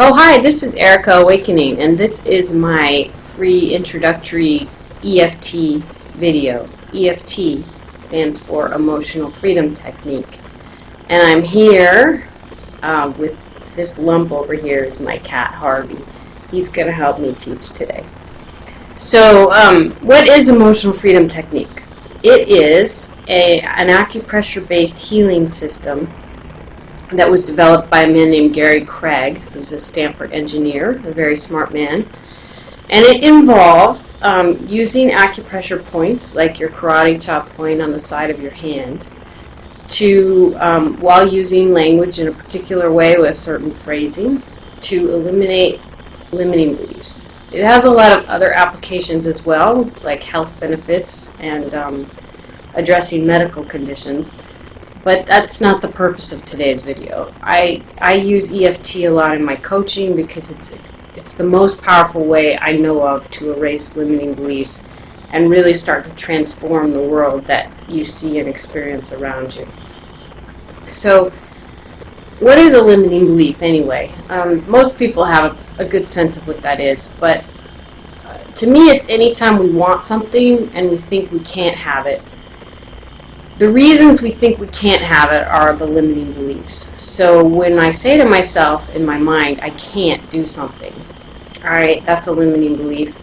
Oh, hi, this is Erica Awakening, and this is my free introductory EFT video. EFT stands for Emotional Freedom Technique. And I'm here with this lump over here is my cat, Harvey. He's going to help me teach today. So, what is Emotional Freedom Technique? It is an acupressure-based healing system that was developed by a man named Gary Craig, who's a Stanford engineer, a very smart man. And it involves using acupressure points, like your karate chop point on the side of your hand, to, while using language in a particular way with certain phrasing, to eliminate limiting beliefs. It has a lot of other applications as well, like health benefits and addressing medical conditions. But that's not the purpose of today's video. I use EFT a lot in my coaching because it's the most powerful way I know of to erase limiting beliefs and really start to transform the world that you see and experience around you. So, what is a limiting belief anyway? Most people have a good sense of what that is, but to me it's anytime we want something and we think we can't have it. The reasons we think we can't have it are the limiting beliefs. So when I say to myself in my mind, I can't do something, alright, that's a limiting belief.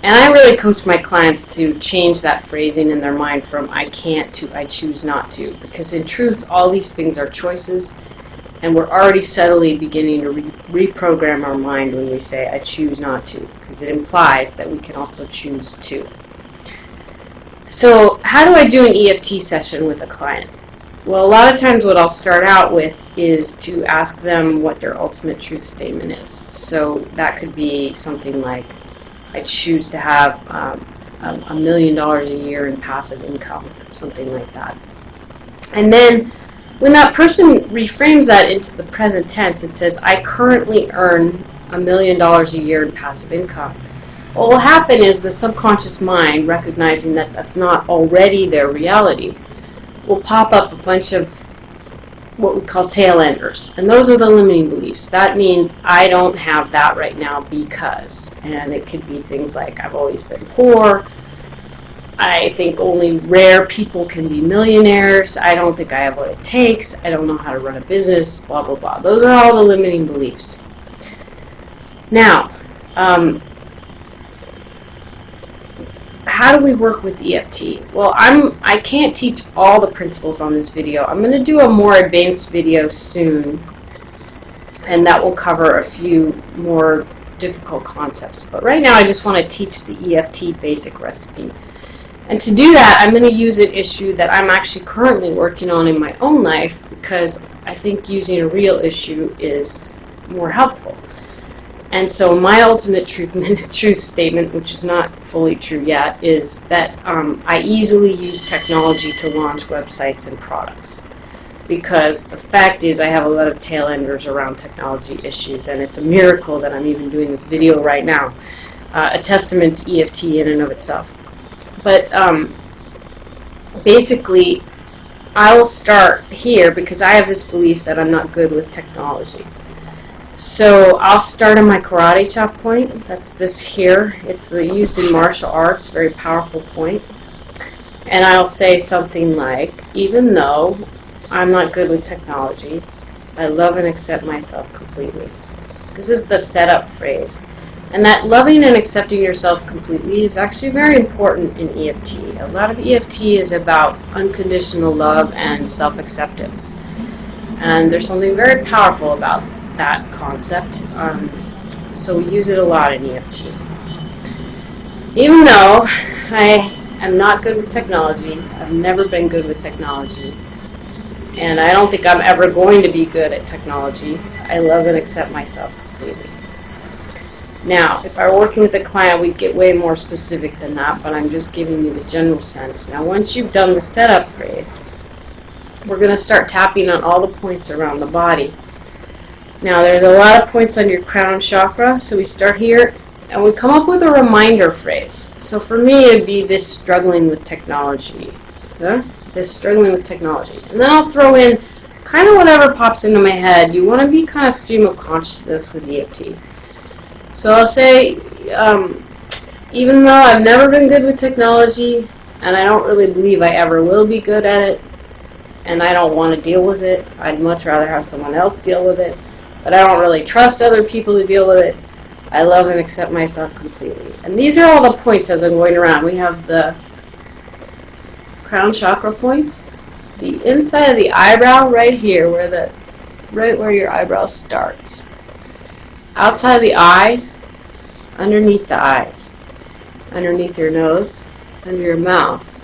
And I really coach my clients to change that phrasing in their mind from I can't to I choose not to. Because in truth, all these things are choices, and we're already subtly beginning to reprogram our mind when we say I choose not to, because it implies that we can also choose to. So how do I do an EFT session with a client? Well, a lot of times what I'll start out with is to ask them what their ultimate truth statement is. So that could be something like, I choose to have $1 million a year in passive income, something like that. And then when that person reframes that into the present tense, it says, I currently earn $1 million a year in passive income. What will happen is the subconscious mind, recognizing that that's not already their reality, will pop up a bunch of what we call tail enders. And those are the limiting beliefs. That means I don't have that right now because. And it could be things like I've always been poor. I think only rare people can be millionaires. I don't think I have what it takes. I don't know how to run a business, blah, blah, blah. Those are all the limiting beliefs. Now, how do we work with EFT? Well, I can't teach all the principles on this video. I'm going to do a more advanced video soon, and that will cover a few more difficult concepts. But right now I just want to teach the EFT basic recipe. And to do that, I'm going to use an issue that I'm actually currently working on in my own life because I think using a real issue is more helpful. And so my ultimate truth statement, which is not fully true yet, is that I easily use technology to launch websites and products. Because the fact is I have a lot of tail enders around technology issues, and it's a miracle that I'm even doing this video right now. A testament to EFT in and of itself. But basically, I will start here because I have this belief that I'm not good with technology. So I'll start on my karate chop point. That's this here. It's used in martial arts, very powerful point. And I'll say something like, even though I'm not good with technology, I love and accept myself completely. This is the setup phrase. And that loving and accepting yourself completely is actually very important in EFT. A lot of EFT is about unconditional love and self-acceptance. And there's something very powerful about that concept, so we use it a lot in EFT. Even though I am not good with technology, I've never been good with technology, and I don't think I'm ever going to be good at technology, I love and accept myself completely. Now, if I were working with a client, we'd get way more specific than that, but I'm just giving you the general sense. Now, once you've done the setup phrase, we're going to start tapping on all the points around the body. Now, there's a lot of points on your crown chakra, so we start here, and we come up with a reminder phrase. So for me, it'd be this struggling with technology. So, this struggling with technology. And then I'll throw in kind of whatever pops into my head. You want to be kind of stream of consciousness with EFT. So I'll say, even though I've never been good with technology, and I don't really believe I ever will be good at it, and I don't want to deal with it, I'd much rather have someone else deal with it, but I don't really trust other people to deal with it, I love and accept myself completely. And these are all the points as I'm going around. We have the crown chakra points, the inside of the eyebrow right here, right where your eyebrow starts. Outside of the eyes, underneath the eyes, underneath your nose, under your mouth.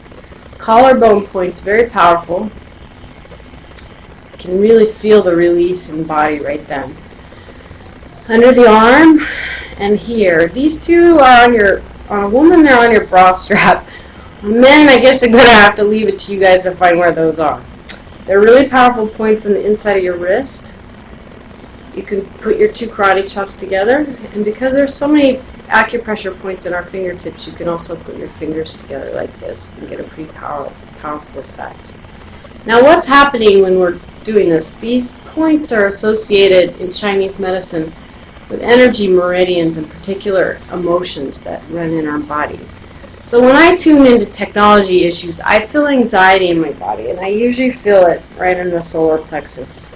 Collarbone points, very powerful. You can really feel the release in the body right then. Under the arm and here. These two are on a woman, they're on your bra strap. On men, I guess I'm going to have to leave it to you guys to find where those are. They're really powerful points on the inside of your wrist. You can put your two karate chops together, and because there's so many acupressure points in our fingertips, you can also put your fingers together like this and get a pretty powerful effect. Now what's happening when we're doing this? These points are associated in Chinese medicine with energy meridians and particular emotions that run in our body. So when I tune into technology issues, I feel anxiety in my body, and I usually feel it right in the solar plexus.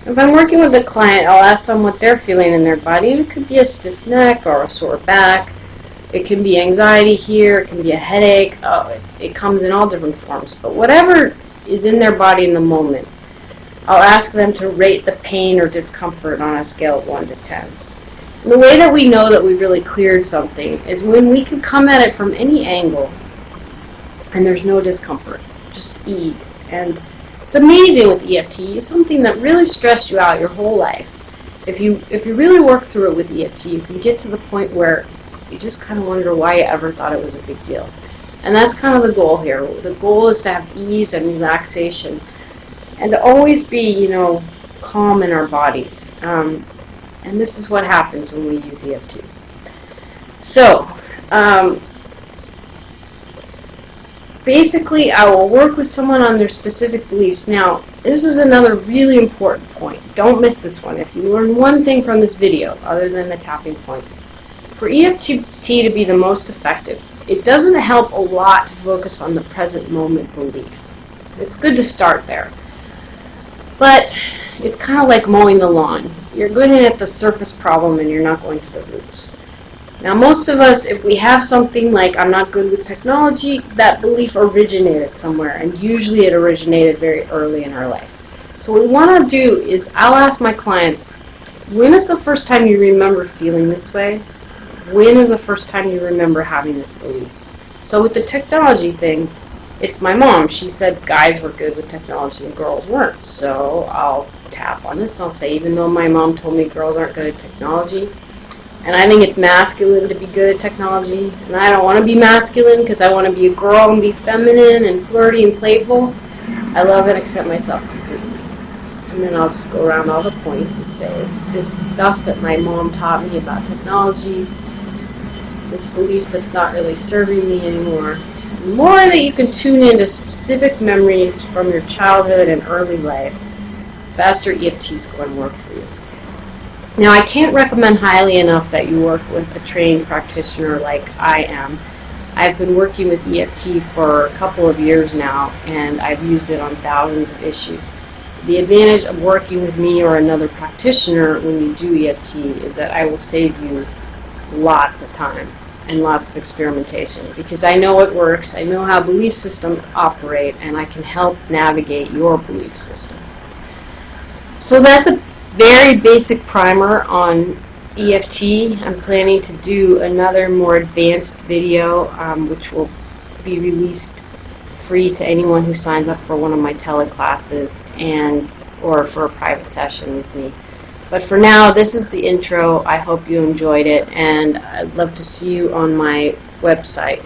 If I'm working with a client, I'll ask them what they're feeling in their body. It could be a stiff neck or a sore back. It can be anxiety here. It can be a headache. It comes in all different forms. But whatever is in their body in the moment, I'll ask them to rate the pain or discomfort on a scale of 1 to 10. And the way that we know that we've really cleared something is when we can come at it from any angle and there's no discomfort, just ease. And it's amazing with EFT. It's something that really stressed you out your whole life. If you really work through it with EFT, you can get to the point where you just kind of wonder why you ever thought it was a big deal. And that's kind of the goal here. The goal is to have ease and relaxation and to always be, calm in our bodies. And this is what happens when we use EFT. So, basically, I will work with someone on their specific beliefs. Now, this is another really important point. Don't miss this one. If you learn one thing from this video, other than the tapping points, for EFT to be the most effective, it doesn't help a lot to focus on the present moment belief. It's good to start there. But it's kind of like mowing the lawn. You're good at the surface problem and you're not going to the roots. Now most of us, if we have something like I'm not good with technology, that belief originated somewhere, and usually it originated very early in our life. So what we want to do is I'll ask my clients, when is the first time you remember feeling this way? When is the first time you remember having this belief? So with the technology thing, it's my mom. She said guys were good with technology and girls weren't. So I'll tap on this. I'll say, even though my mom told me girls aren't good at technology, and I think it's masculine to be good at technology, and I don't want to be masculine because I want to be a girl and be feminine and flirty and playful, I love and accept myself completely. And then I'll just go around all the points and say, this stuff that my mom taught me about technology, this belief that's not really serving me anymore. The more that you can tune into specific memories from your childhood and early life, faster EFT is going to work for you. Now, I can't recommend highly enough that you work with a trained practitioner like I am. I've been working with EFT for a couple of years now, and I've used it on thousands of issues. The advantage of working with me or another practitioner when you do EFT is that I will save you lots of time and lots of experimentation, because I know it works, I know how belief systems operate, and I can help navigate your belief system. So that's a very basic primer on EFT. I'm planning to do another more advanced video which will be released free to anyone who signs up for one of my teleclasses or for a private session with me. But for now, this is the intro. I hope you enjoyed it, and I'd love to see you on my website,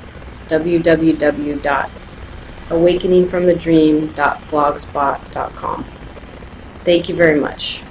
www.awakeningfromthedream.blogspot.com. Thank you very much.